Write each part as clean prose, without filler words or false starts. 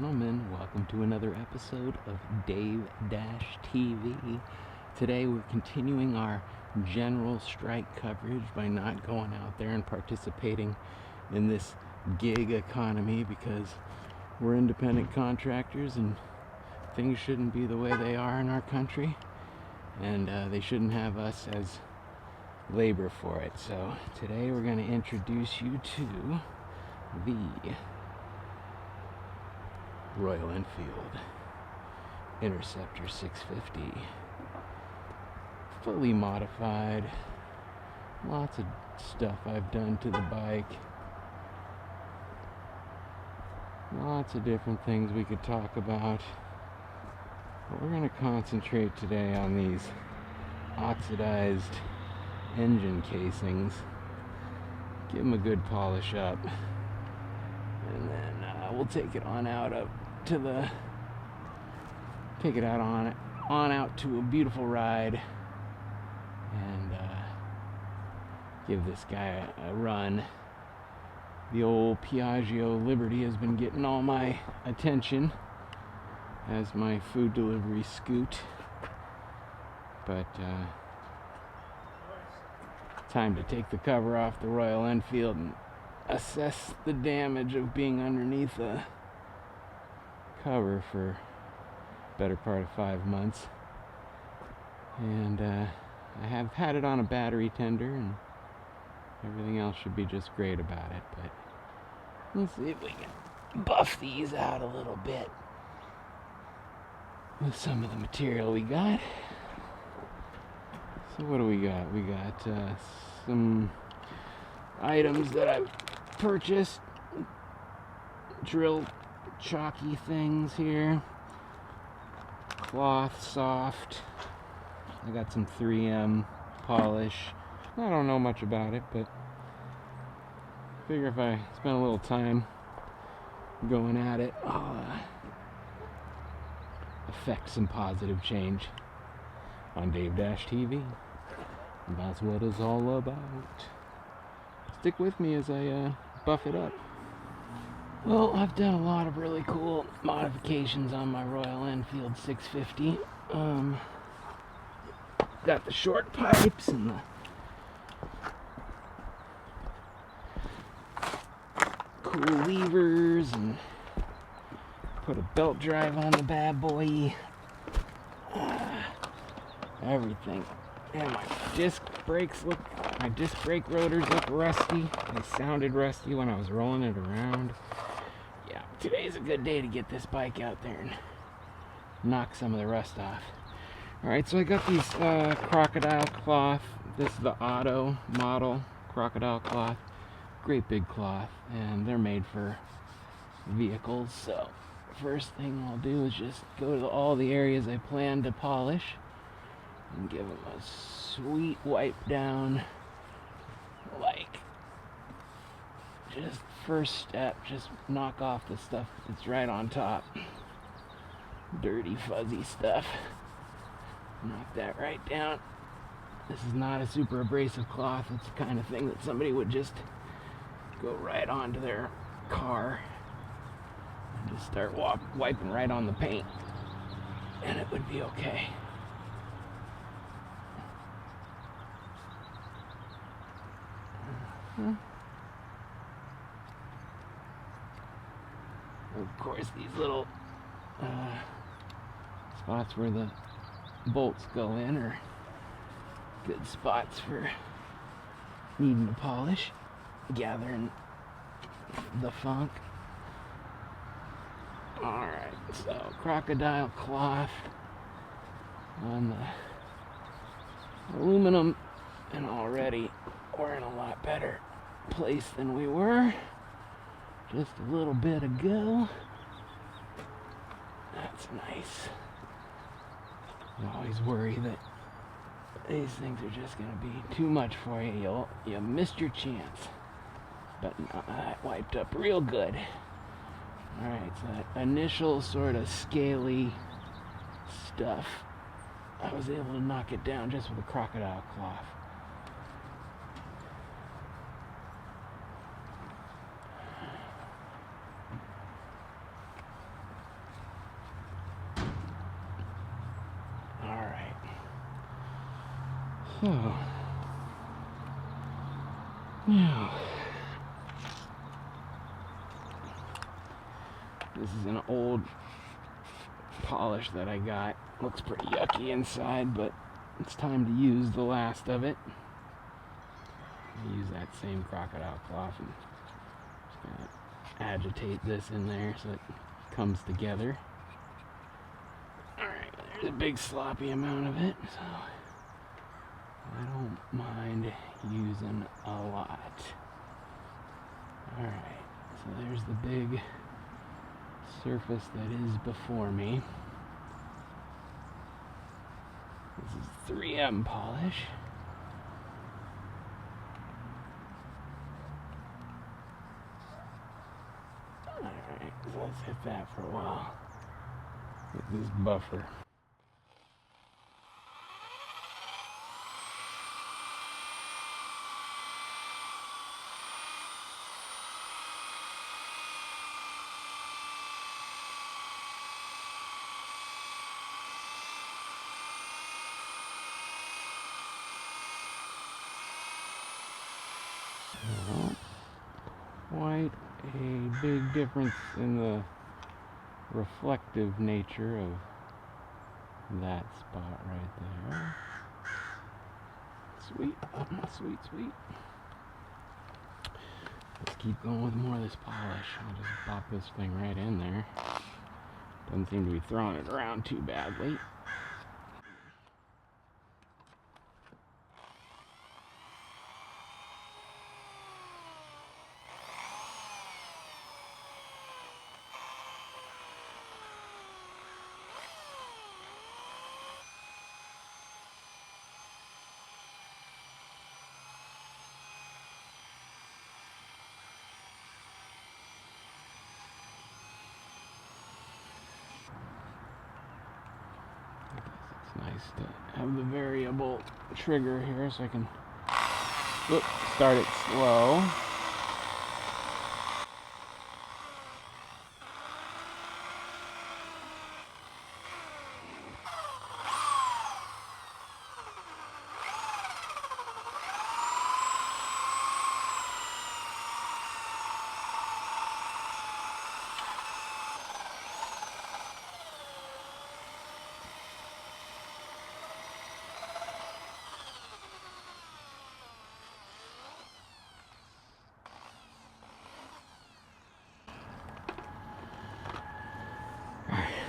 gentlemen, welcome to another episode of DaveDashTV. Today we're continuing our general strike coverage by not going out there and participating in this gig economy because we're independent contractors and things shouldn't be the way they are in our country, and they shouldn't have us as labor for it. So today we're going to introduce you to the Royal Enfield Interceptor 650, fully modified. Lots of stuff I've done to the bike, lots of different things we could talk about, but we're going to concentrate today on these oxidized engine casings. Give them a good polish up, and then we'll take it on out to a beautiful ride, and give this guy a run. The old Piaggio Liberty has been getting all my attention as my food delivery scoot, but time to take the cover off the Royal Enfield and assess the damage of being underneath a cover for better part of 5 months. And I have had it on a battery tender, and everything else should be just great about it, but let's see if we can buff these out a little bit with some of the material we got. So what do we got? We got some items that I've purchased, drill chalky things here, cloth soft. I got some 3M polish. I don't know much about it, but I figure if I spend a little time going at it, I'll affect some positive change on DaveDashTV. And that's what it's all about. Stick with me as I buff it up. Well, I've done a lot of really cool modifications on my Royal Enfield 650. Got the short pipes and the cool levers, and put a belt drive on the bad boy. Everything. And my disc brake rotors look rusty. They sounded rusty when I was rolling it around. Yeah, today's a good day to get this bike out there and knock some of the rust off. Alright, so I got these crocodile cloth. This is the Auto model crocodile cloth. Great big cloth, and they're made for vehicles. So first thing I'll do is just go to all the areas I plan to polish and give them a sweet wipe down. Like, just first step, just knock off the stuff that's right on top. Dirty, fuzzy stuff. Knock that right down. This is not a super abrasive cloth. It's the kind of thing that somebody would just go right onto their car and just start wiping right on the paint, and it would be okay. Of course, these little spots where the bolts go in are good spots for needing to polish, gathering the funk. Alright, so crocodile cloth on the aluminum, and already we're in a lot better place than we were just a little bit ago. That's nice. I always worry that these things are just going to be too much for you. You missed your chance. But no, that wiped up real good. Alright, so that initial sort of scaly stuff, I was able to knock it down just with a crocodile cloth. So, now, this is an old polish that I got. Looks pretty yucky inside, but it's time to use the last of it. Use that same crocodile cloth and just kind of agitate this in there so it comes together. Alright, there's a big sloppy amount of it, so I don't mind using a lot. Alright, so there's the big surface that is before me. This is 3M polish. Alright, so let's hit that for a while. Get this buffer. Quite a big difference in the reflective nature of that spot right there. Sweet, sweet, sweet. Let's keep going with more of this polish. I'll just pop this thing right in there. Doesn't seem to be throwing it around too badly. Nice to have the variable trigger here so I can start it slow.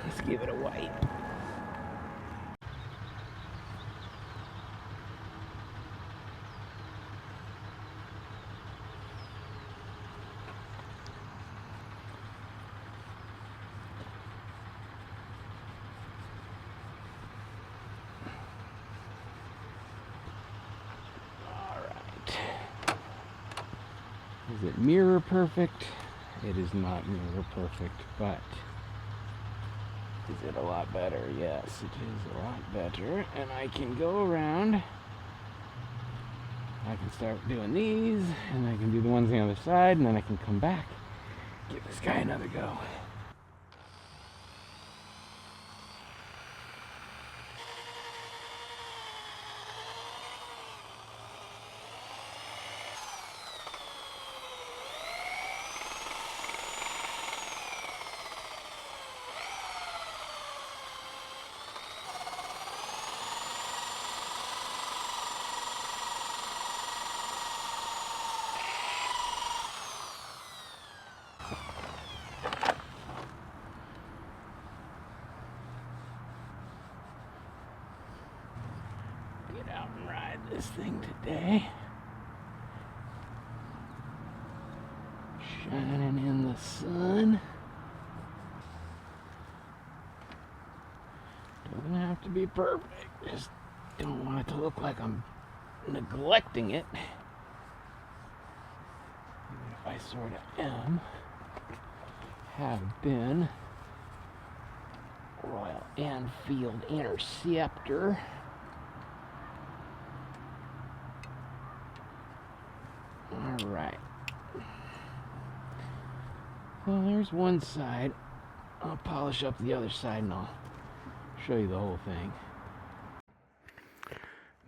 Let's give it a wipe. All right. Is it mirror perfect? It is not mirror perfect, but is it a lot better? Yes, it is a lot better. And I can go around. I can start doing these, and I can do the ones on the other side, and then I can come back, give this guy another go. Get out and ride this thing today. Shining in the sun. Doesn't have to be perfect. Just don't want it to look like I'm neglecting it. Even if I sort of am. Have been. Royal Enfield Interceptor. Alright. Well, there's one side. I'll polish up the other side and I'll show you the whole thing.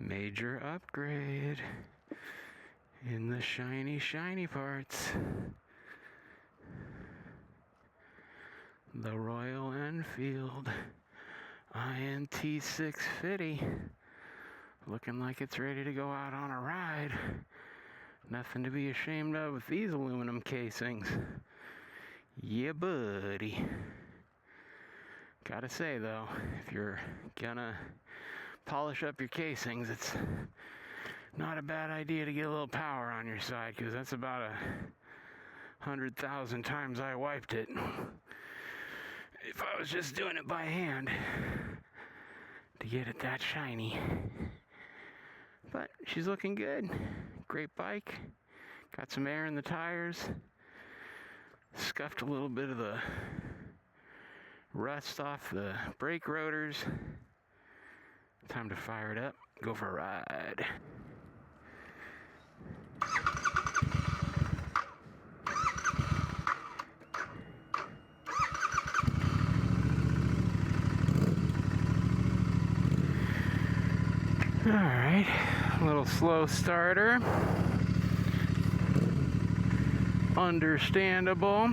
Major upgrade in the shiny parts. The Royal Enfield Int650 looking like it's ready to go out on a ride. Nothing to be ashamed of with these aluminum casings. Yeah, buddy. Gotta say though, if you're gonna polish up your casings, it's not a bad idea to get a little power on your side, because that's about 100,000 times I wiped it if I was just doing it by hand to get it that shiny. But she's looking good. Great bike. Got some air in the tires. Scuffed a little bit of the rust off the brake rotors. Time to fire it up, go for a ride. Alright, a little slow starter. Understandable.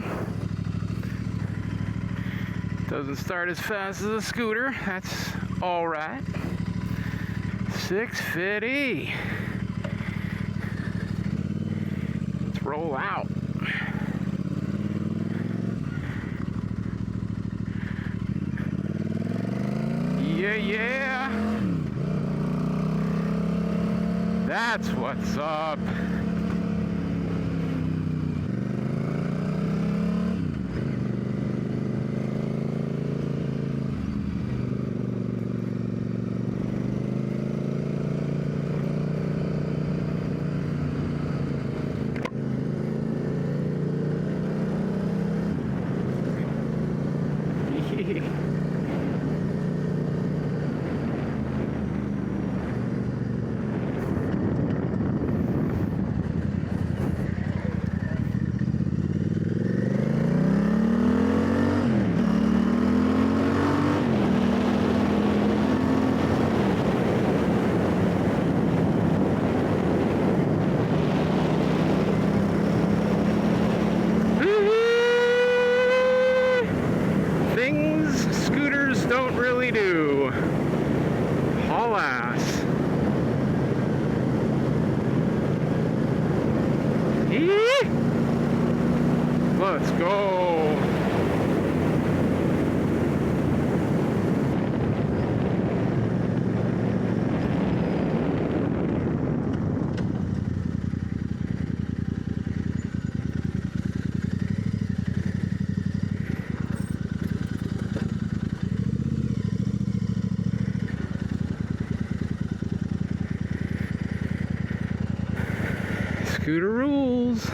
Doesn't start as fast as a scooter, that's alright. 650. Let's roll out. Yeah. That's what's up. Don't really do. Haul ass. Let's go. Scooter rules.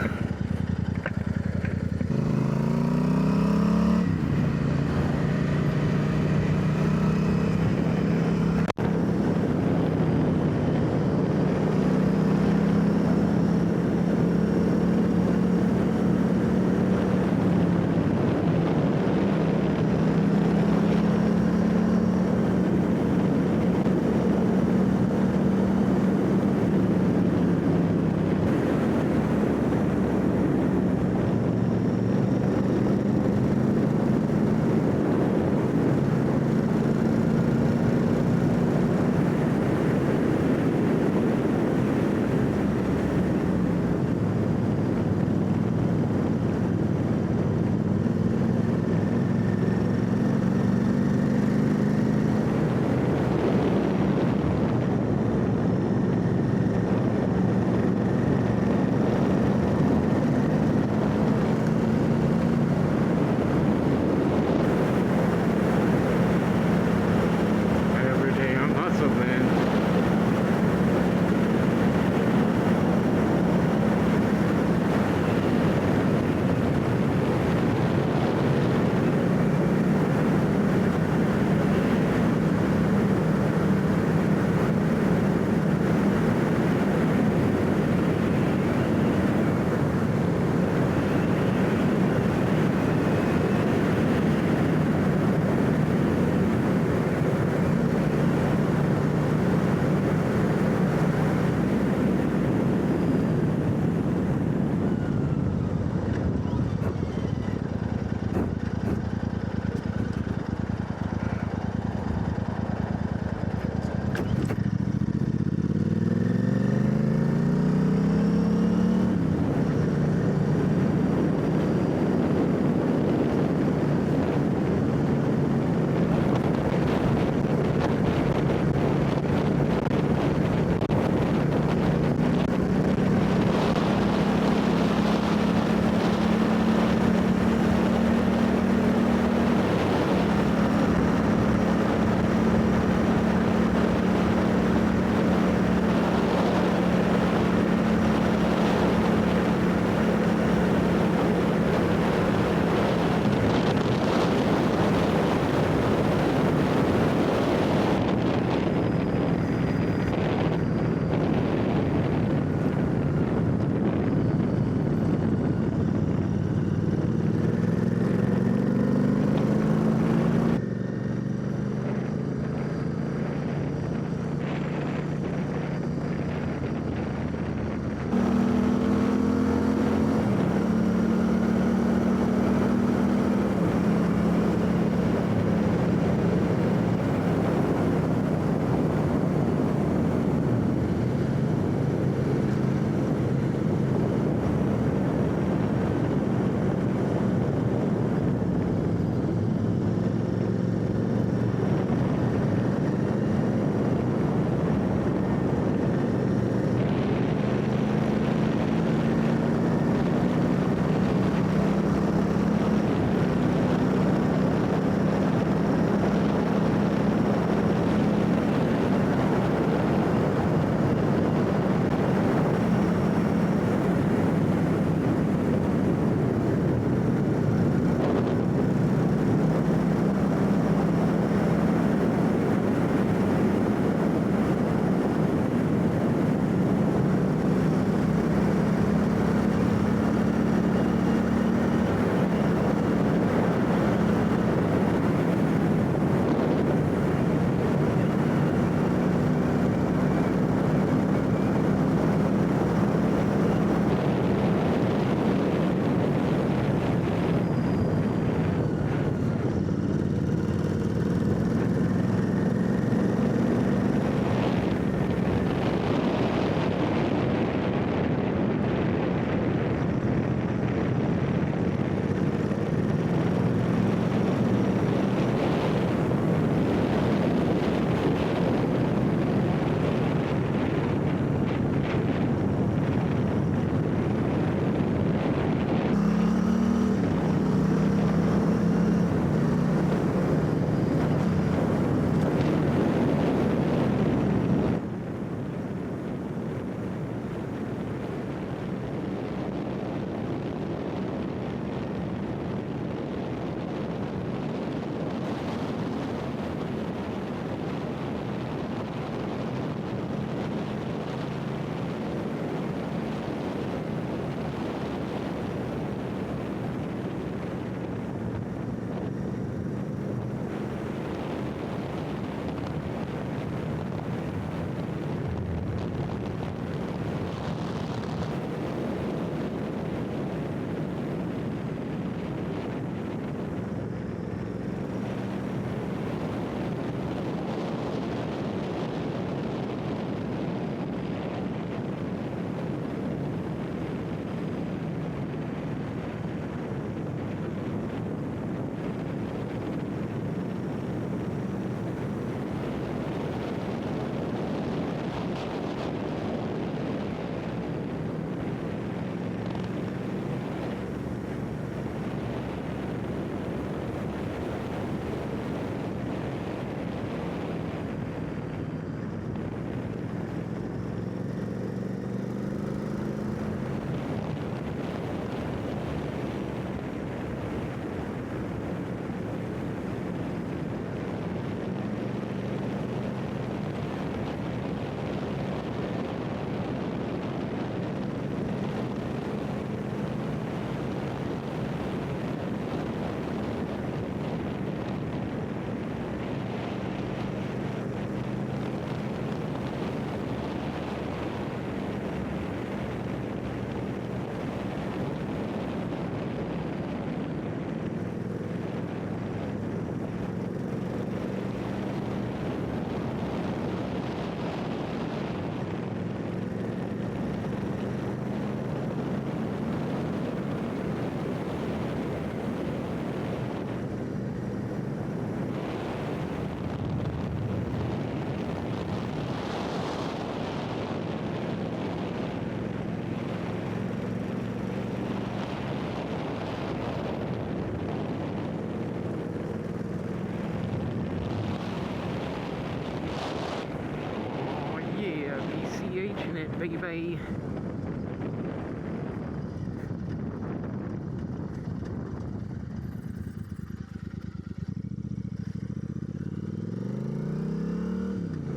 Bye bye.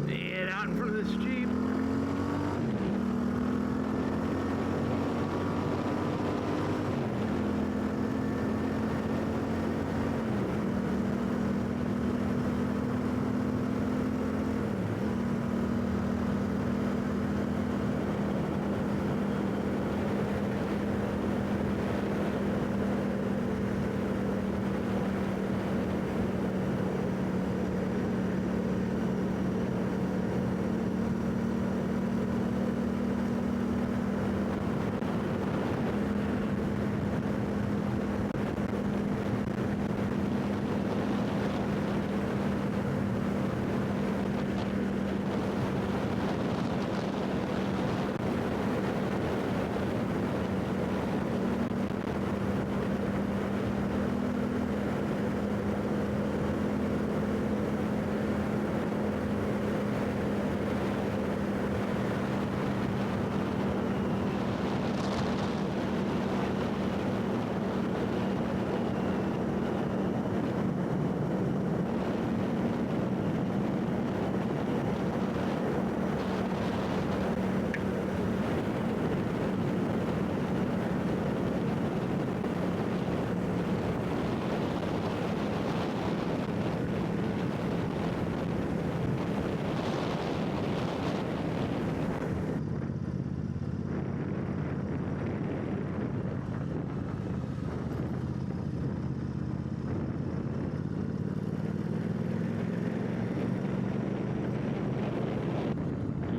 Get out in front of this Jeep.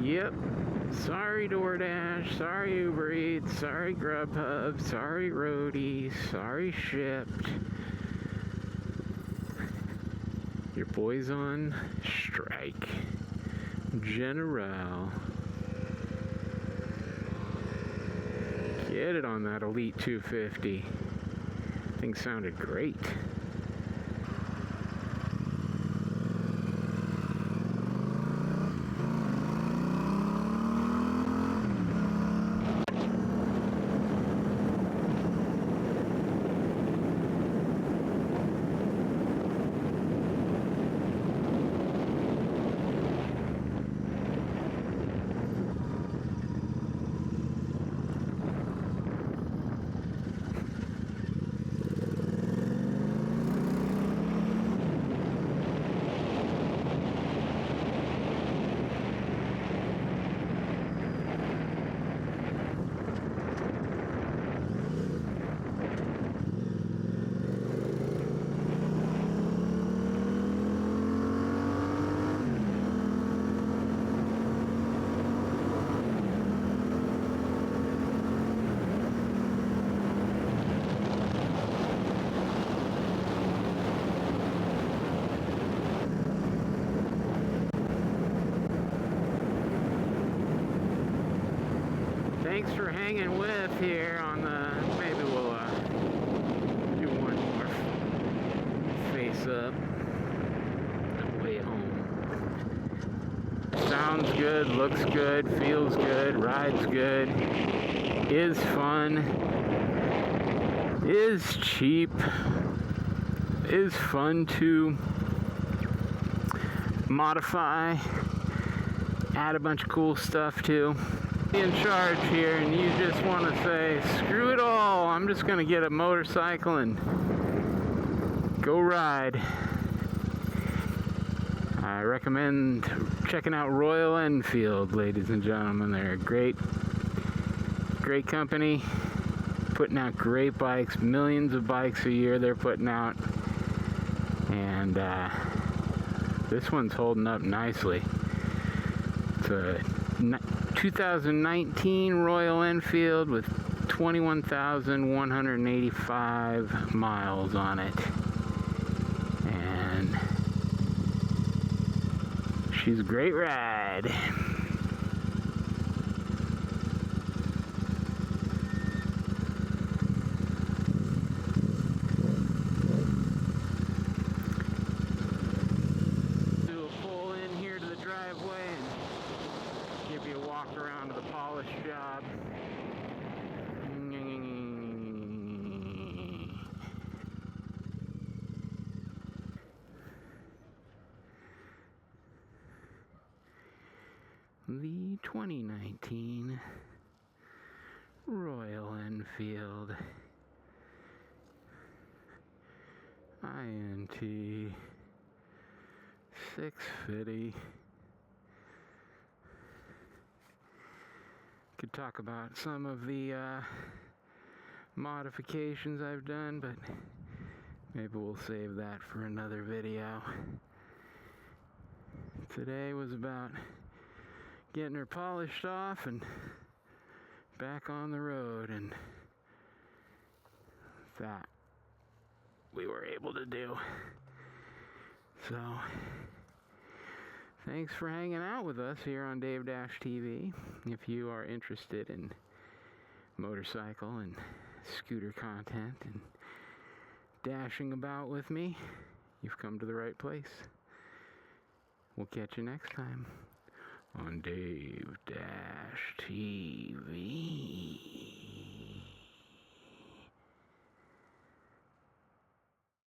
Yep. Sorry DoorDash, sorry Uber Eats, sorry Grubhub, sorry Roadie, sorry Shipped. Your boy's on strike. General. Get it on that Elite 250. Thing sounded great. Thanks for hanging with here on the, maybe we'll do one more face up on the way home. Sounds good, looks good, feels good, rides good, is fun, is cheap, is fun to modify, add a bunch of cool stuff to. In charge here, and you just want to say screw it all, I'm just gonna get a motorcycle and go ride. I recommend checking out Royal Enfield, ladies and gentlemen. They're a great company, putting out great bikes, millions of bikes a year they're putting out, and this one's holding up nicely. It's a 2019 Royal Enfield with 21,185 miles on it, and she's a great ride. Do a pull in here to the driveway and give you a walk around to the polish the 2019 Royal Enfield Int 650. Could talk about some of the modifications I've done, but maybe we'll save that for another video. Today was about getting her polished off and back on the road, and that we were able to do. So thanks for hanging out with us here on DaveDashTV. If you are interested in motorcycle and scooter content and dashing about with me, you've come to the right place. We'll catch you next time on DaveDashTV.